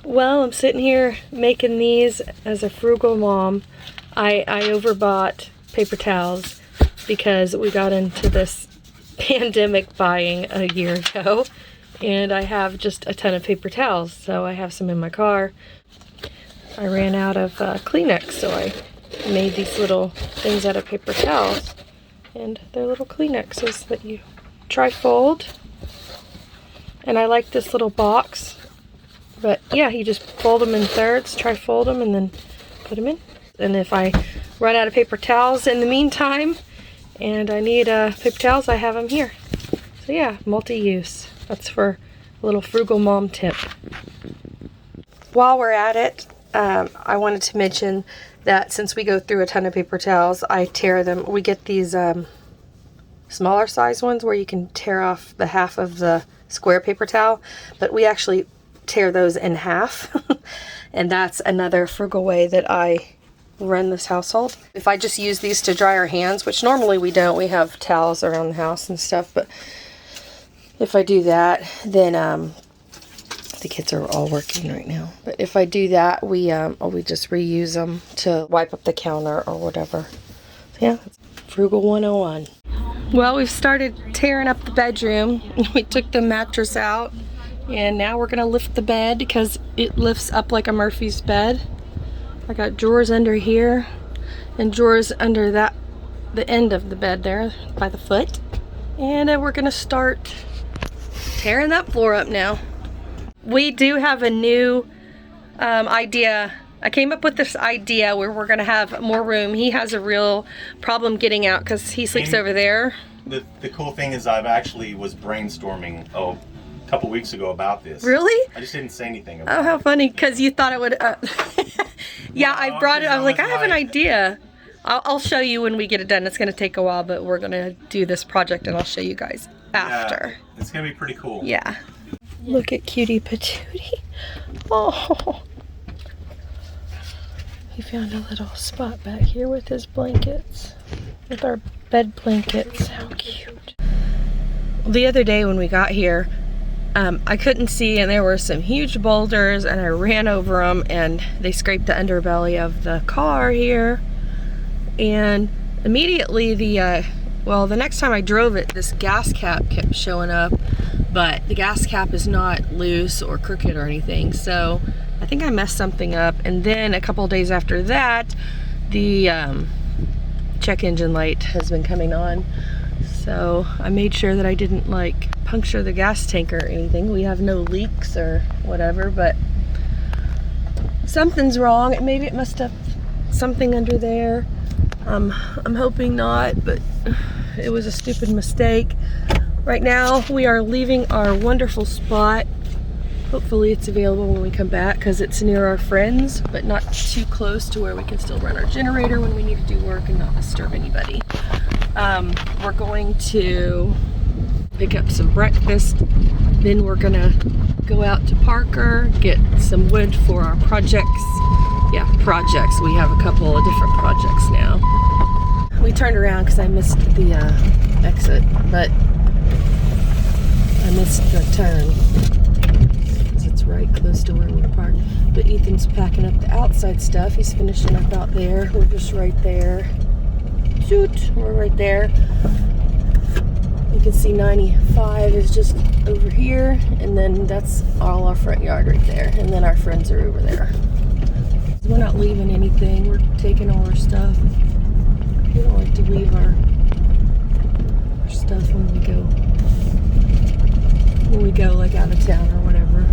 Well, I'm sitting here making these as a frugal mom. I overbought paper towels because we got into this pandemic buying a year ago, and I have just a ton of paper towels, so I have some in my car. I ran out of Kleenex, so I made these little things out of paper towels, and they're little Kleenexes that you tri-fold. And I like this little box, but yeah, you just fold them in thirds, tri-fold them, and then put them in. And if I run out of paper towels in the meantime and I need paper towels, I have them here. So yeah, multi-use. That's for a little frugal mom tip. While we're at it, I wanted to mention that since we go through a ton of paper towels, I tear them. We get these smaller size ones where you can tear off the half of the square paper towel, but we actually tear those in half. And that's another frugal way that I run this household. If I just use these to dry our hands, which normally we don't, we have towels around the house and stuff, but if I do that, then the kids are all working right now. But if I do that, we just reuse them to wipe up the counter or whatever. So yeah, Frugal 101. Well, we've started tearing up the bedroom. We took the mattress out, and now we're gonna lift the bed because it lifts up like a Murphy's bed. I got drawers under here and drawers under the end of the bed there by the foot. And then we're gonna start tearing that floor up now. We do have a new idea. I came up with this idea where we're gonna have more room. He has a real problem getting out because he sleeps over there. The cool thing is I've actually was brainstorming a couple weeks ago about this. Really? I just didn't say anything about it. Oh, how funny, because you thought it would... Yeah, I brought it. I was like, I have an idea. I'll show you when we get it done. It's gonna take a while, but we're gonna do this project and I'll show you guys after. Yeah, it's gonna be pretty cool. Yeah. Look at Cutie Patootie. Oh. He found a little spot back here with his blankets. With our bed blankets. How cute. The other day when we got here, I couldn't see, and there were some huge boulders, and I ran over them, and they scraped the underbelly of the car here. And immediately the next time I drove it, this gas cap kept showing up, but the gas cap is not loose or crooked or anything, so I think I messed something up. And then a couple days after that, the check engine light has been coming on, so I made sure that I didn't like puncture the gas tank or anything. We have no leaks or whatever, but something's wrong. Maybe it must have something under there. I'm hoping not, but it was a stupid mistake. Right now we are leaving our wonderful spot. Hopefully it's available when we come back because it's near our friends, but not too close to where we can still run our generator when we need to do work and not disturb anybody. We're going to pick up some breakfast, then we're gonna go out to Parker, get some wood for our projects. Yeah, projects. We have a couple of different projects now. We turned around because I missed the exit, but I missed the turn because it's right close to where we parked. But Ethan's packing up the outside stuff. He's finishing up out there. We're just right there. Shoot, we're right there. You can see 95 is just over here, and then that's all our front yard right there, and then our friends are over there. We're not leaving anything. We're taking all our stuff. We don't like to leave our stuff when we go like out of town or whatever.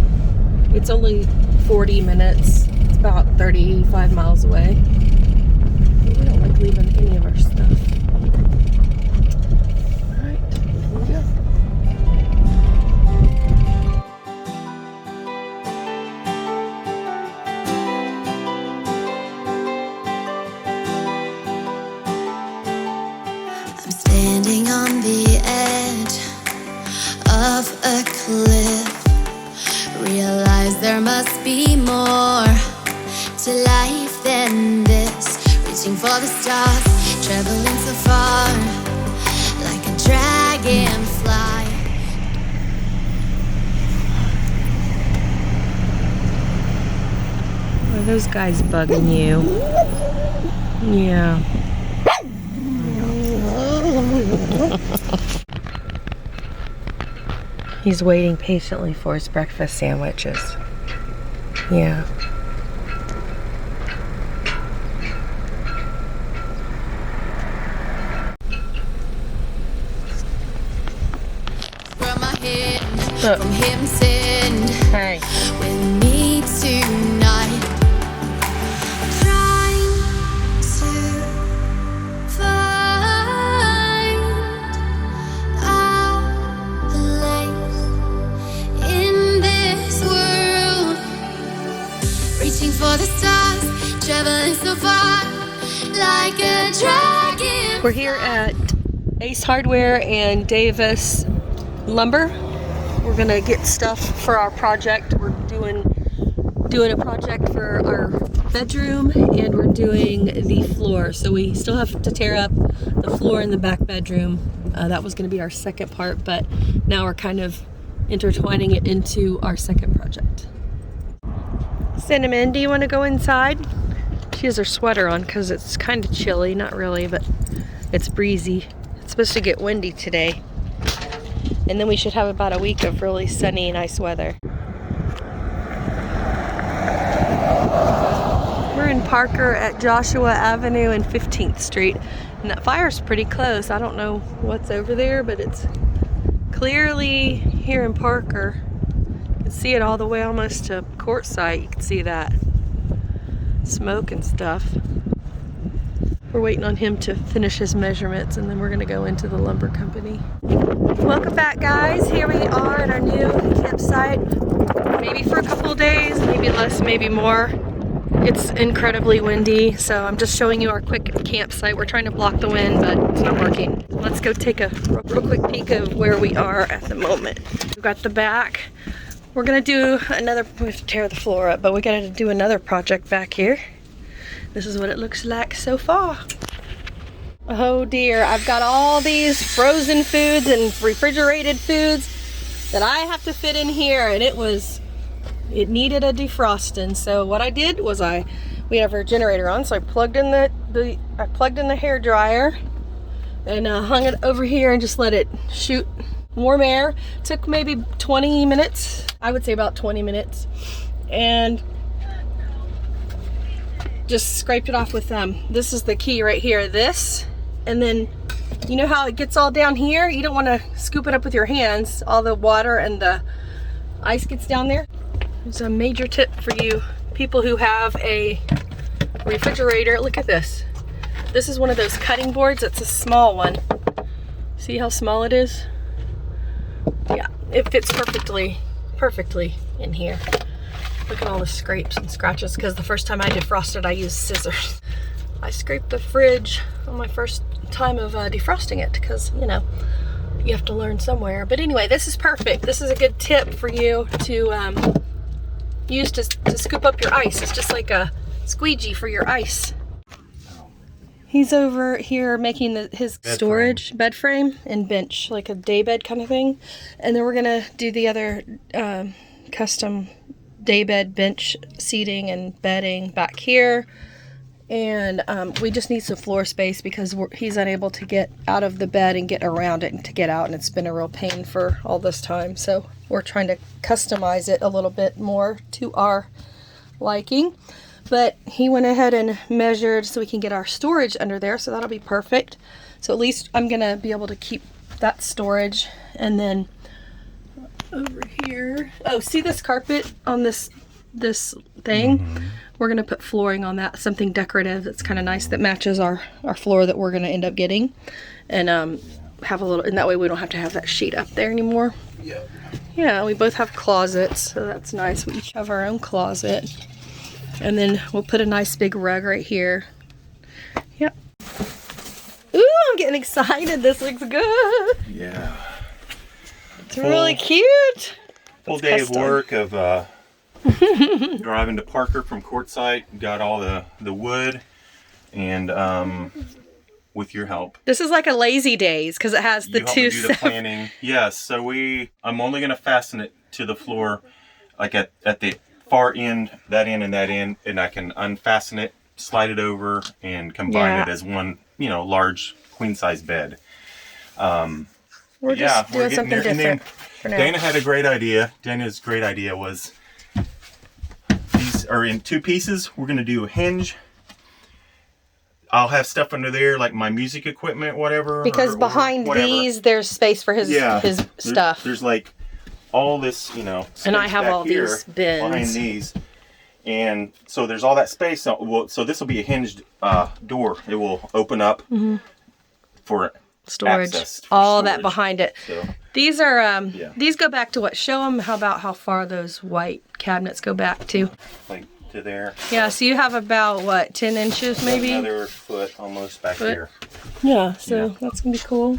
It's only 40 minutes. It's about 35 miles away. But we don't like leaving any of our stuff. All right, here we go. Standing on the edge of a cliff, realize there must be more to life than this. Reaching for the stars, traveling so far, like a dragonfly. those guys bugging you? Yeah. He's waiting patiently for his breakfast sandwiches. Yeah. From my head, Look. from him send Hey. with me tonight. Trying to find our place in this world. Reaching for the stars, traveling so far like a dragon. We're here at Ace Hardware and Davis Lumber. We're gonna get stuff for our project. We're doing a project for our bedroom, and we're doing the floor. So we still have to tear up the floor in the back bedroom. That was gonna be our second part, but now we're kind of intertwining it into our second project. Cinnamon, do you want to go inside? She has her sweater on because it's kind of chilly. Not really, but it's breezy. It's supposed to get windy today. And then we should have about a week of really sunny, nice weather. We're in Parker at Joshua Avenue and 15th Street. And that fire's pretty close. I don't know what's over there, but it's clearly here in Parker. You can see it all the way almost to Quartzsite. You can see that smoke and stuff. We're waiting on him to finish his measurements, and then we're gonna go into the lumber company. Welcome back, guys. Here we are at our new campsite. Maybe for a couple of days, maybe less, maybe more. It's incredibly windy, so I'm just showing you our quick campsite. We're trying to block the wind, but it's not working. Let's go take a real quick peek of where we are at the moment. We've got the back. We're gonna do another, we have to tear the floor up, but we gotta do another project back here. This is what it looks like so far. Oh dear, I've got all these frozen foods and refrigerated foods that I have to fit in here, and it needed a defrosting. So what I did was we have our generator on, so I plugged in the hair dryer and hung it over here and just let it shoot warm air. Took maybe 20 minutes, I would say about 20 minutes, and just scraped it off with this is the key right here, this, and then you know how it gets all down here? You don't want to scoop it up with your hands. All the water and the ice gets down there. There's a major tip for you people who have a refrigerator. Look at this. This is one of those cutting boards. It's a small one. See how small it is? Yeah, it fits perfectly in here. Look at all the scrapes and scratches, because the first time I defrosted, I used scissors. I scraped the fridge on my first time of defrosting it, because, you know, you have to learn somewhere. But anyway, this is perfect. This is a good tip for you to use to scoop up your ice. It's just like a squeegee for your ice. He's over here making his storage bed frame and bench, like a day bed kind of thing. And then we're gonna do the other custom daybed bench seating and bedding back here, and we just need some floor space because he's unable to get out of the bed and get around it and to get out, and it's been a real pain for all this time. So we're trying to customize it a little bit more to our liking, but he went ahead and measured so we can get our storage under there, so that'll be perfect. So at least I'm gonna be able to keep that storage. And then over here, oh, see this carpet on this thing? Mm-hmm. We're gonna put flooring on that, something decorative that's kind of nice that matches our floor that we're gonna end up getting, and have a little, and that way we don't have to have that sheet up there anymore. Yeah, we both have closets, so that's nice. We each have our own closet, and then we'll put a nice big rug right here. Yep. Ooh, I'm getting excited. This looks good. Yeah. It's really cute. Full day of work of driving to Parker from Quartzsite. Got all the wood, and with your help. This is like a lazy days because it has the you help two. Me do the planning. Yes. So I'm only going to fasten it to the floor, like at the far end, that end, and that end, and I can unfasten it, slide it over, and combine it as one, large queen size bed. We're just doing something different for now. Dana had a great idea. Dana's great idea was these are in 2 pieces. We're gonna do a hinge. I'll have stuff under there like my music equipment, whatever. Because behind these, there's space for his stuff. There's like all this, space and I have back all here these bins behind these, and so there's all that space. So this will be a hinged door. It will open up for storage. Access for all storage. That behind it. So, these are these go back to what? Show them how far those white cabinets go back to. like to there. Yeah. So you have about what, 10 inches maybe? Another foot almost back here. Yeah. So that's gonna be cool.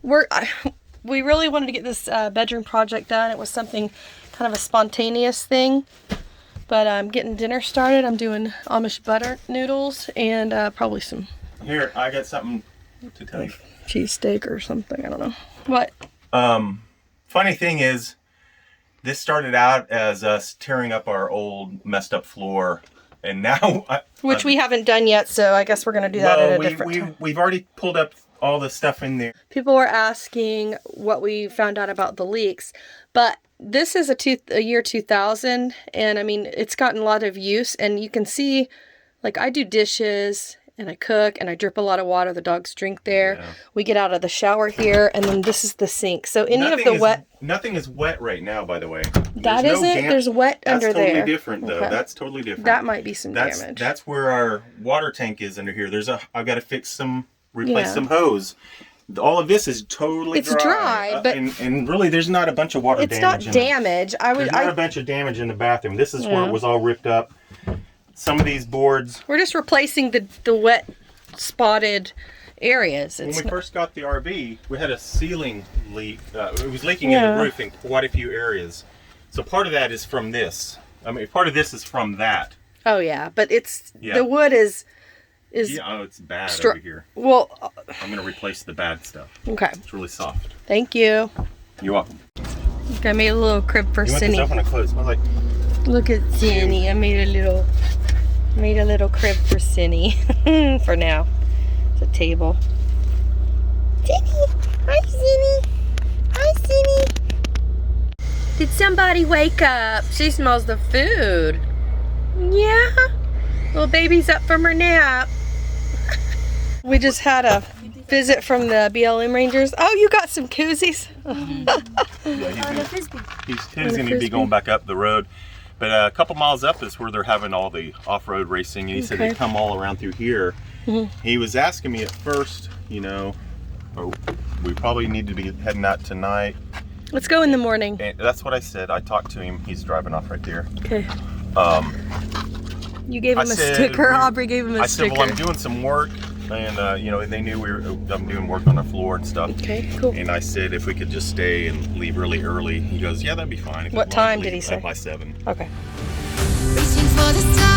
We really wanted to get this bedroom project done. It was something kind of a spontaneous thing. But I'm getting dinner started. I'm doing Amish butter noodles and probably some. Here, I got something to tell you. Cheesesteak or something. I don't know. What? Funny thing is, this started out as us tearing up our old messed up floor, and now which we haven't done yet. So I guess we're gonna do that at a different time. We've already pulled up all the stuff in there. People were asking what we found out about the leaks, but this is a year 2000, and I mean it's gotten a lot of use, and you can see, like I do dishes. And I cook, and I drip a lot of water. The dogs drink there. Yeah. We get out of the shower here, and then this is the sink. So nothing is wet right now, by the way. That isn't. There's wet under there. That's totally different, though. Okay. That's totally different. That might be some damage. That's where our water tank is under here. I've got to replace some hose. All of this is totally dry. It's dry, but and really, there's not a bunch of water damage. It's not damage. There's not a bunch of damage in the bathroom. This is where it was all ripped up. Some of these boards. We're just replacing the wet, spotted areas. When we first got the RV, we had a ceiling leak. It was leaking in the roof in quite a few areas. So part of that is from this. I mean, part of this is from that. Oh yeah, but the wood is. It's bad over here. Well, I'm gonna replace the bad stuff. Okay. It's really soft. Thank you. You're welcome. I made a little crib for Cindy. You want this open or closed? Look at Cindy. I made a little crib for Cindy. For now. It's a table. Cindy! Hi, Cindy! Hi, Cindy! Did somebody wake up? She smells the food. Yeah? Little baby's up from her nap. We just had a visit from the BLM Rangers. Oh, you got some koozies? He's going to be going back up the road. But a couple miles up is where they're having all the off-road racing. And he said they come all around through here. He was asking me at first, we probably need to be heading out tonight. Let's go in the morning. And that's what I said. I talked to him. He's driving off right there. Okay. You gave him a sticker. Aubrey gave him a sticker. I said, well, I'm doing some work. And, they knew I'm doing work on the floor and stuff. Okay, cool. And I said if we could just stay and leave really early. He goes, yeah, that'd be fine. What time did he say? By 7. Okay. Reaching for the stars.